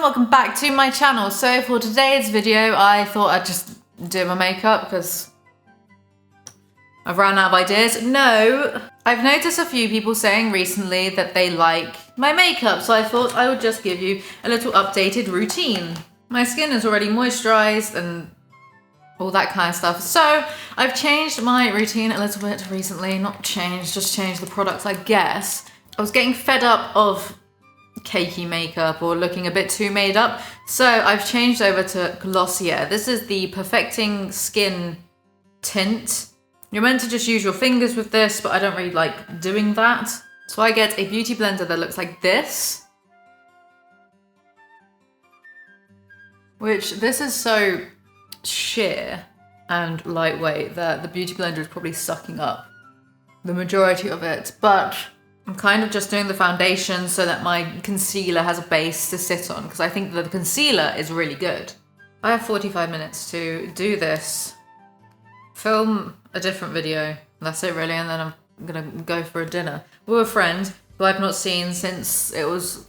welcome back to my channel. So for today's video, I thought I'd just do my makeup because I've run out of ideas. No, I've noticed a few people saying recently that they like my makeup, so I thought I would just give you a little updated routine. My skin is already moisturized and all that kind of stuff. So I've changed my routine a little bit recently. Not changed, just changed the products, I guess. I was getting fed up of cakey makeup or looking a bit too made up, so I've changed over to Glossier. This is the Perfecting Skin tint. You're meant to just use your fingers with this, but I don't really like doing that. So I get a beauty blender that looks like this. Which, this is so sheer and lightweight that the beauty blender is probably sucking up the majority of it, but I'm kind of just doing the foundation so that my concealer has a base to sit on, because I think that the concealer is really good. I have 45 minutes to do this, film a different video, that's it really, and then I'm gonna go for a dinner with a friend who I've not seen since it was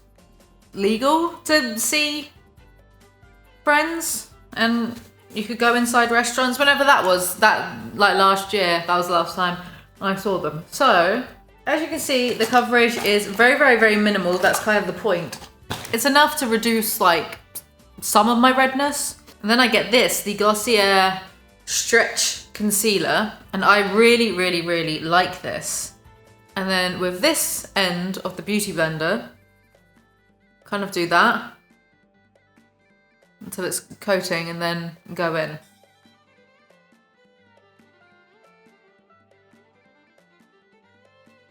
legal to see friends and you could go inside restaurants, whenever that was, like last year, that was the last time I saw them. So, as you can see, the coverage is very, very, very minimal. That's kind of the point. It's enough to reduce like some of my redness. And then I get this, the Glossier Stretch Concealer. And I really, really, really like this. And then with this end of the Beauty Blender, kind of do that until it's coating and then go in.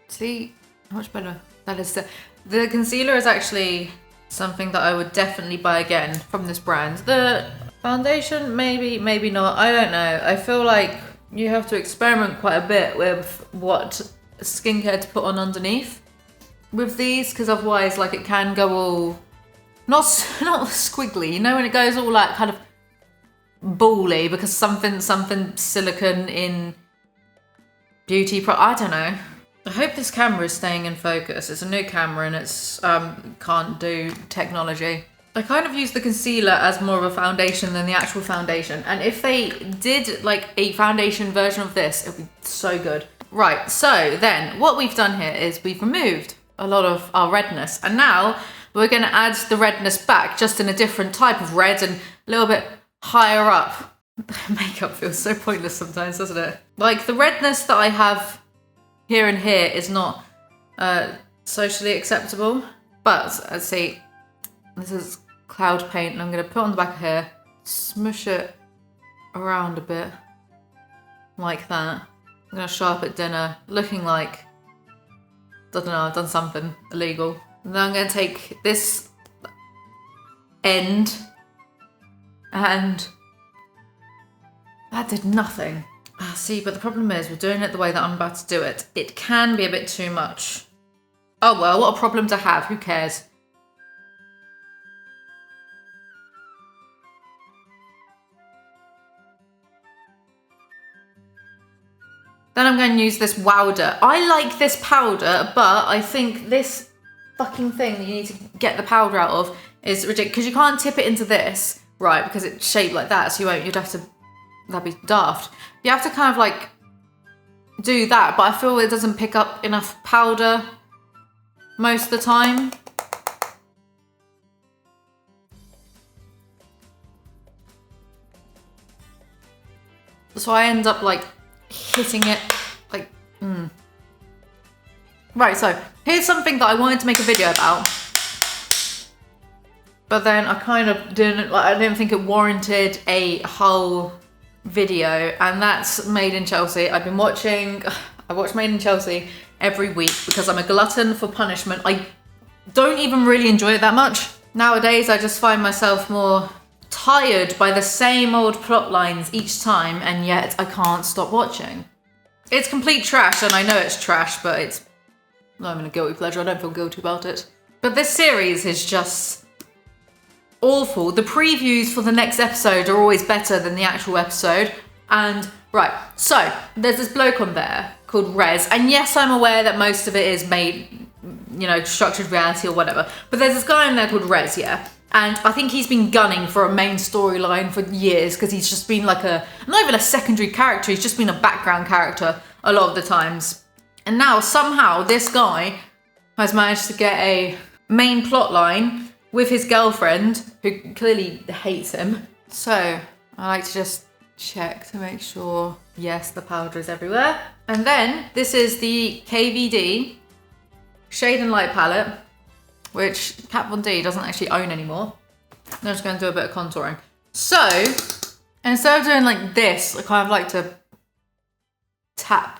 See how much better that is. The concealer is actually something that I would definitely buy again from this brand. The foundation, maybe, maybe not. I don't know. I feel like you have to experiment quite a bit with what skincare to put on underneath with these, because otherwise, like, it can go all not squiggly. You know, when it goes all like kind of bally because something silicone in beauty I don't know. I hope this camera is staying in focus. It's a new camera and it's can't do technology. I kind of use the concealer as more of a foundation than the actual foundation. And if they did like a foundation version of this, it would be so good. Right, so then what we've done here is we've removed a lot of our redness. And now we're gonna add the redness back, just in a different type of red and a little bit higher up. Makeup feels so pointless sometimes, doesn't it? Like the redness that I have here and here is not socially acceptable, but let's see, this is cloud paint and I'm gonna put on the back of here, smush it around a bit like that. I'm gonna show up at dinner looking like, I don't know, I've done something illegal. And then I'm gonna take this end and that did nothing. See, but the problem is we're doing it the way that I'm about to do it. It can be a bit too much. Oh well, what a problem to have, who cares? Then I'm going to use this powder. I like this powder, but I think this fucking thing that you need to get the powder out of is ridiculous, because you can't tip it into this, right, because it's shaped like that, so you'd have to, that'd be daft. You have to kind of like do that, but I feel it doesn't pick up enough powder most of the time. So I end up like hitting it like, Right, so here's something that I wanted to make a video about, but then I kind of didn't, like, I didn't think it warranted a whole video, and that's Made in Chelsea. I watch Made in Chelsea every week because I'm a glutton for punishment. I don't even really enjoy it that much. Nowadays, I just find myself more tired by the same old plot lines each time, and yet I can't stop watching. It's complete trash, and I know it's trash, but it's not even a guilty pleasure. I don't feel guilty about it. But this series is just awful. The previews for the next episode are always better than the actual episode. And right, so there's this bloke on there called Rez, and yes, I'm aware that most of it is made, you know, structured reality or whatever, but there's this guy on there called Rez, yeah, And I think he's been gunning for a main storyline for years because he's just been like not even a secondary character, he's just been a background character a lot of the times. And now somehow this guy has managed to get a main plot line with his girlfriend who clearly hates him. So I like to just check to make sure, yes, the powder is everywhere. And then this is the KVD Shade and Light palette, which Kat Von D doesn't actually own anymore. I'm just going to do a bit of contouring. So instead of doing like this, I kind of like to tap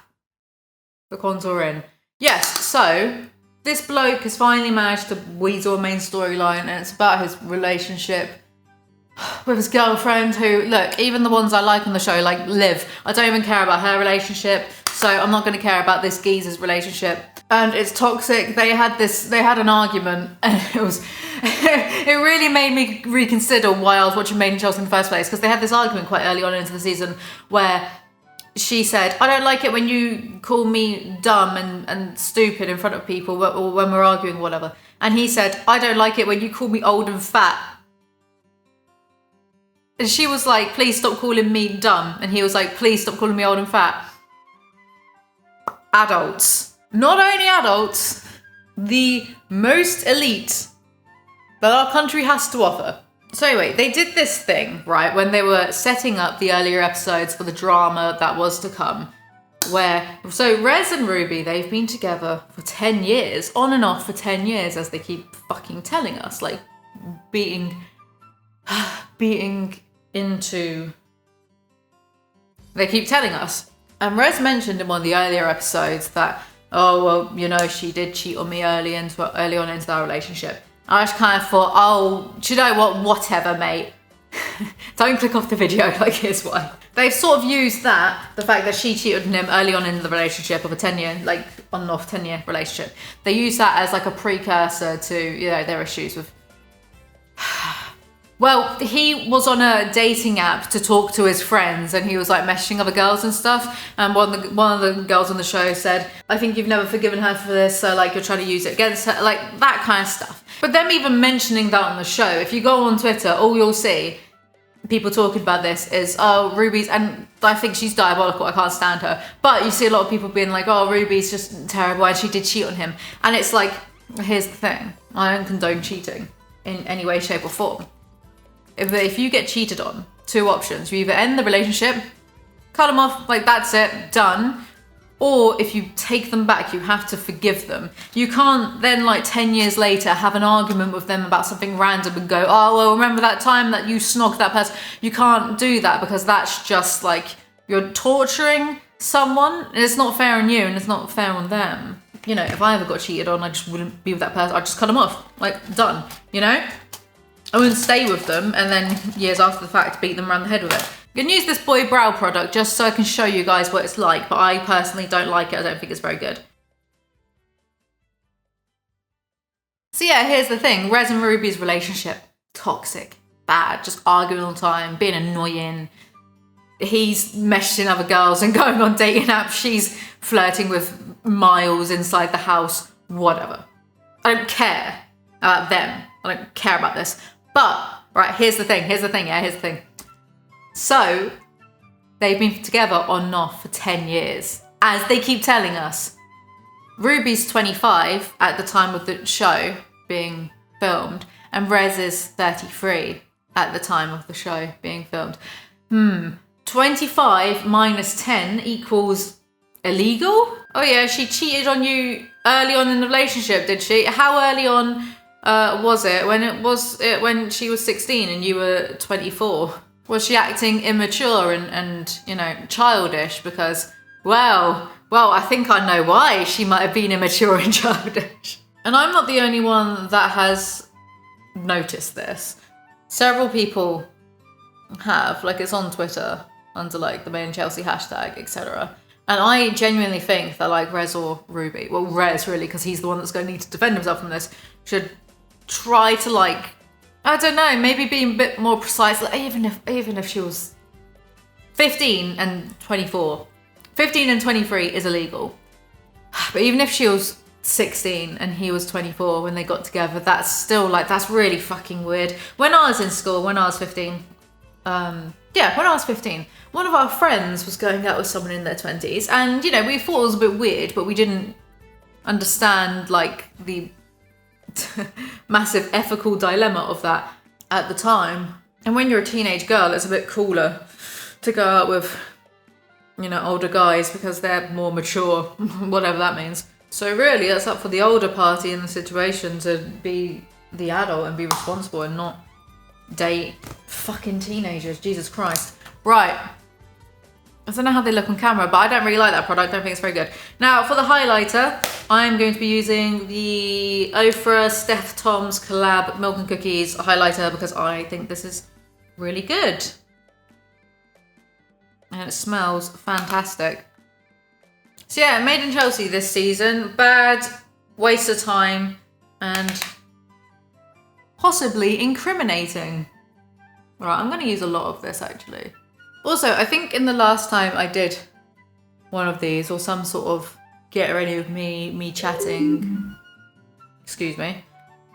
the contour in. Yes, so this bloke has finally managed to weasel a main storyline, and it's about his relationship with his girlfriend who, look, even the ones I like on the show, like Liv, I don't even care about her relationship, so I'm not going to care about this geezer's relationship. And it's toxic. They had an argument, and it really made me reconsider why I was watching Made in Chelsea in the first place, because they had this argument quite early on into the season where she said, I don't like it when you call me dumb and stupid in front of people or when we're arguing or whatever. And he said, I don't like it when you call me old and fat. And she was like, please stop calling me dumb. And he was like, please stop calling me old and fat. Adults. Not only adults, the most elite that our country has to offer. So anyway, they did this thing, right, when they were setting up the earlier episodes for the drama that was to come, so Rez and Ruby, they've been together for 10 years, on and off for 10 years, as they keep fucking telling us, like, beating into, they keep telling us. And Rez mentioned in one of the earlier episodes that, oh, well, you know, she did cheat on me early on into our relationship. I just kind of thought, oh, do you know what? Whatever, mate. Don't click off the video, like, here's why. They've sort of used that, the fact that she cheated on him early on in the relationship of a 10-year, like, on and off 10-year relationship. They use that as, like, a precursor to, you know, their issues with... Well, he was on a dating app to talk to his friends, and he was like messaging other girls and stuff. And one of the girls on the show said, I think you've never forgiven her for this, so like you're trying to use it against her, like that kind of stuff. But them even mentioning that on the show, if you go on Twitter, all you'll see people talking about this is, oh, Ruby's, and I think she's diabolical, I can't stand her. But you see a lot of people being like, oh, Ruby's just terrible and she did cheat on him. And it's like, here's the thing, I don't condone cheating in any way, shape or form. If you get cheated on, two options. You either end the relationship, cut them off, like that's it, done. Or if you take them back, you have to forgive them. You can't then, like 10 years later, have an argument with them about something random and go, oh, well, remember that time that you snogged that person? You can't do that, because that's just like, you're torturing someone, and it's not fair on you and it's not fair on them. You know, if I ever got cheated on, I just wouldn't be with that person. I'd just cut them off, like done, you know? I wouldn't stay with them and then years after the fact beat them around the head with it. I'm gonna use this Boy Brow product just so I can show you guys what it's like, but I personally don't like it. I don't think it's very good. So yeah, here's the thing. Rez and Ruby's relationship, toxic, bad, just arguing all the time, being annoying. He's messaging other girls and going on dating apps. She's flirting with Miles inside the house, whatever. I don't care about them. I don't care about this. But, right, here's the thing. So, they've been together on and off for 10 years. As they keep telling us. Ruby's 25 at the time of the show being filmed. And Rez is 33 at the time of the show being filmed. 25 minus 10 equals illegal? Oh yeah, she cheated on you early on in the relationship, did she? How early on was it? When she was 16 and you were 24? Was she acting immature and you know, childish? Because, well, I think I know why she might have been immature and childish. And I'm not the only one that has noticed this. Several people have, like it's on Twitter under like the Made in Chelsea hashtag, etc. And I genuinely think that like Rez or Ruby, well Rez really, because he's the one that's going to need to defend himself from this, should try to like, I don't know, maybe be a bit more precise. Like, even if she was 15 and 24, 15 and 23 is illegal. But even if she was 16 and he was 24 when they got together. That's still like, that's really fucking weird. When I was in school, when I was 15, when I was 15, one of our friends was going out with someone in their 20s, and, you know, we thought it was a bit weird, but we didn't understand, like, the massive ethical dilemma of that at the time. And when you're a teenage girl, it's a bit cooler to go out with, you know, older guys because they're more mature, whatever that means. So really, it's up for the older party in the situation to be the adult and be responsible and not date fucking teenagers. Jesus Christ. Right. I don't know how they look on camera, but I don't really like that product. I don't think it's very good. Now, for the highlighter, I'm going to be using the Ofra Steph Tom's collab Milk and Cookies highlighter because I think this is really good. And it smells fantastic. So yeah, made in Chelsea this season. Bad, waste of time, and possibly incriminating. Right, I'm going to use a lot of this actually. Also, I think in the last time I did one of these, or some sort of get ready with me chatting, excuse me,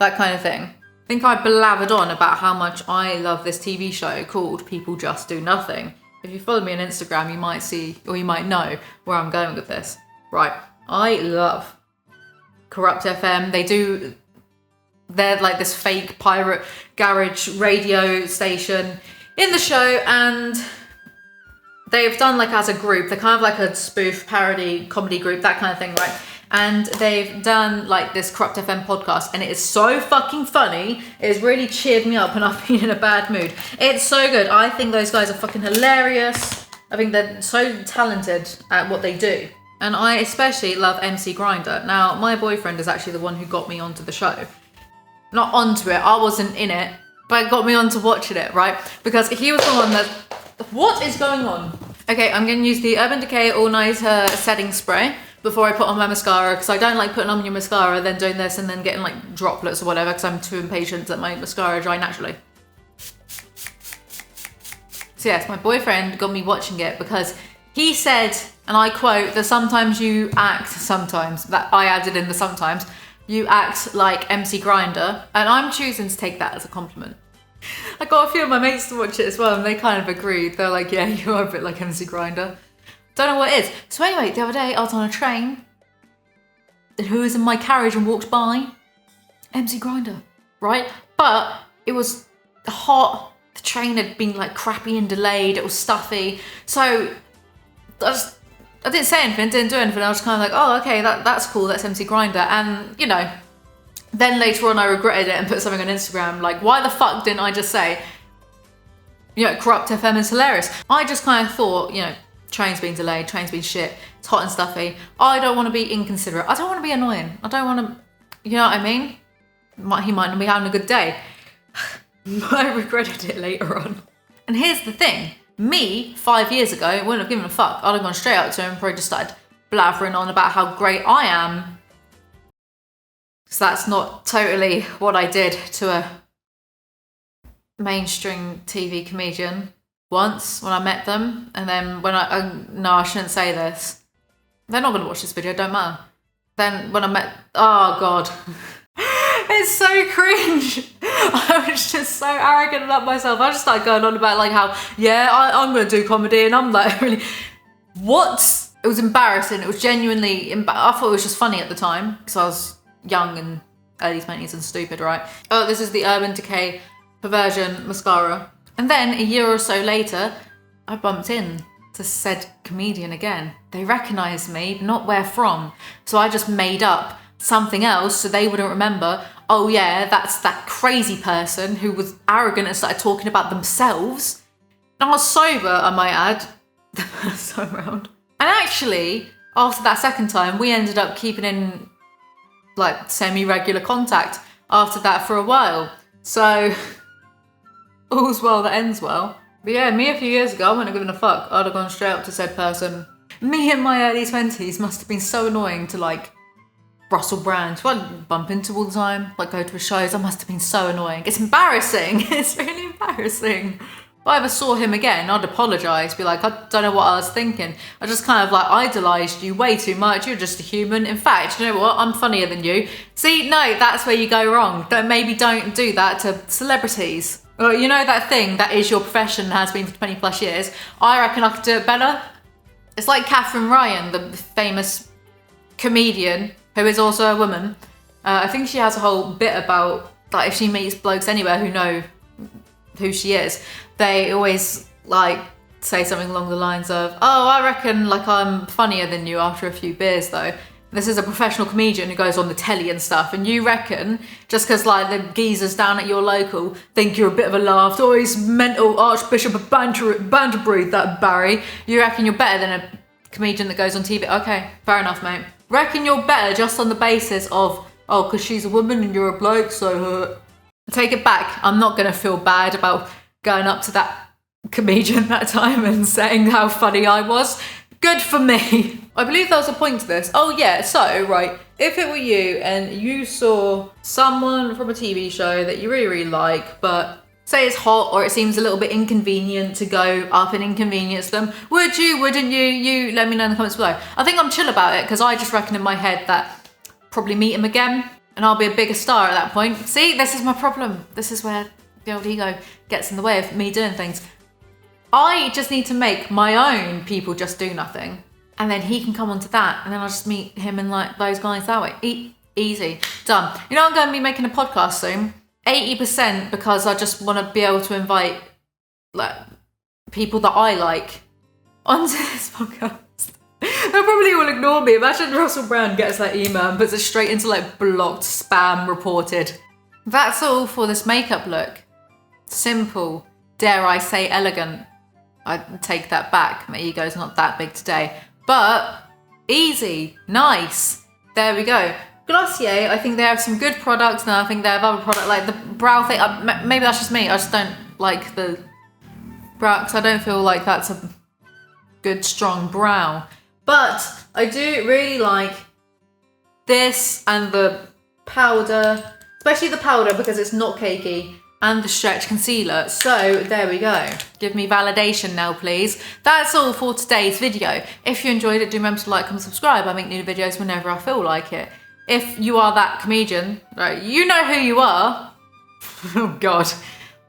that kind of thing. I think I blathered on about how much I love this TV show called People Just Do Nothing. If you follow me on Instagram, you might see, or you might know where I'm going with this. Right, I love Corrupt FM. They're like this fake pirate garage radio station in the show, and they've done like as a group, they're kind of like a spoof parody comedy group, that kind of thing, right? And they've done like this Corrupt FM podcast, and it is so fucking funny. It has really cheered me up when I've been in a bad mood. It's so good. I think those guys are fucking hilarious. I think they're so talented at what they do. And I especially love MC Grinder. Now, my boyfriend is actually the one who got me onto the show. Not onto it, I wasn't in it, but got me onto watching it, right? Because he was the one that... What is going on? Okay, I'm going to use the Urban Decay All Nighter setting spray before I put on my mascara, because I don't like putting on your mascara, then doing this and then getting like droplets or whatever, because I'm too impatient that my mascara dry naturally. So yes, my boyfriend got me watching it because he said, and I quote, that sometimes, that I added in the sometimes, you act like MC Grinder, and I'm choosing to take that as a compliment. I got a few of my mates to watch it as well, and they kind of agreed. They're like, yeah, you are a bit like MC Grinder. Don't know what it is. So anyway, the other day I was on a train. Who was in my carriage and walked by? MC Grinder, right? But it was hot. The train had been like crappy and delayed. It was stuffy. So I didn't say anything, didn't do anything. I was kind of like, oh, okay, that's cool. That's MC Grinder. And, you know, then later on I regretted it and put something on Instagram. Like, why the fuck didn't I just say, you know, Corrupt FM is hilarious? I just kind of thought, you know, train's been delayed, train's been shit, it's hot and stuffy. I don't want to be inconsiderate. I don't want to be annoying. I don't want to, you know what I mean? He might not be having a good day. I regretted it later on. And here's the thing. Me, 5 years ago, wouldn't have given a fuck. I'd have gone straight up to him and probably just started blathering on about how great I am. So that's not totally what I did to a mainstream TV comedian once when I met them. And then when no, I shouldn't say this. They're not going to watch this video, don't matter. Then when I met, oh God. It's so cringe. I was just so arrogant about myself. I just started going on about like how, yeah, I'm going to do comedy, and I'm like, really, what? It was embarrassing. It was genuinely, I thought it was just funny at the time because I was young and early 20s and stupid, right? Oh, this is the Urban Decay Perversion mascara. And then a year or so later, I bumped in to said comedian again. They recognised me, not where from. So I just made up something else so they wouldn't remember, oh yeah, that's that crazy person who was arrogant and started talking about themselves. And I was sober, I might add, the first time round. And actually, after that second time, we ended up keeping in like semi-regular contact after that for a while. So all's well that ends well. But yeah, me a few years ago, I wouldn't have given a fuck. I'd have gone straight up to said person. Me in my early 20s must have been so annoying to like Russell Brand, who I bump into all the time, like go to his shows. I must have been so annoying. It's embarrassing. It's really embarrassing. I ever saw him again, I'd apologise, be like, I don't know what I was thinking. I just kind of like idolised you way too much. You're just a human. In fact, you know what? I'm funnier than you. See, no, that's where you go wrong. Maybe don't do that to celebrities. Well, you know that thing that is your profession and has been for 20 plus years? I reckon I could do it better. It's like Catherine Ryan, the famous comedian who is also a woman. I think she has a whole bit about that if she meets blokes anywhere who know who she is, they always like say something along the lines of, oh, I reckon like I'm funnier than you after a few beers though. This is a professional comedian who goes on the telly and stuff, and you reckon just because like the geezers down at your local think you're a bit of a laugh, oh, he's mental Archbishop of Banterbury, that Barry, you reckon you're better than a comedian that goes on TV. Okay, fair enough, mate. Reckon you're better just on the basis of, oh, because she's a woman and you're a bloke, so take it back. I'm not going to feel bad about going up to that comedian that time and saying how funny I was. Good for me. I believe there was a point to this. Oh yeah, so, right, if it were you and you saw someone from a TV show that you really, really like, but say it's hot or it seems a little bit inconvenient to go up and inconvenience them, would you, wouldn't you? You let me know in the comments below. I think I'm chill about it because I just reckon in my head that probably meet him again and I'll be a bigger star at that point. See, this is my problem. This is where the old ego gets in the way of me doing things. I just need to make my own people just do nothing. And then he can come onto that. And then I'll just meet him and like those guys that way. Easy. Done. You know, I'm going to be making a podcast soon. 80% because I just want to be able to invite like people that I like onto this podcast. They probably will ignore me. Imagine Russell Brand gets that email and puts it straight into like blocked, spam, reported. That's all for this makeup look. Simple. Dare I say elegant. I take that back. My ego's not that big today. But easy, nice. There we go. Glossier, I think they have some good products now. I think they have other products like the brow thing. Maybe that's just me. I just don't like the brow because I don't feel like that's a good, strong brow. But I do really like this and the powder, especially the powder because it's not cakey, and the stretch concealer. So there we go. Give me validation now, please. That's all for today's video. If you enjoyed it, do remember to like, comment, subscribe. I make new videos whenever I feel like it. If you are that comedian, right, you know who you are. Oh God.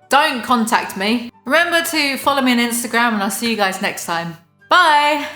Don't contact me. Remember to follow me on Instagram and I'll see you guys next time. Bye.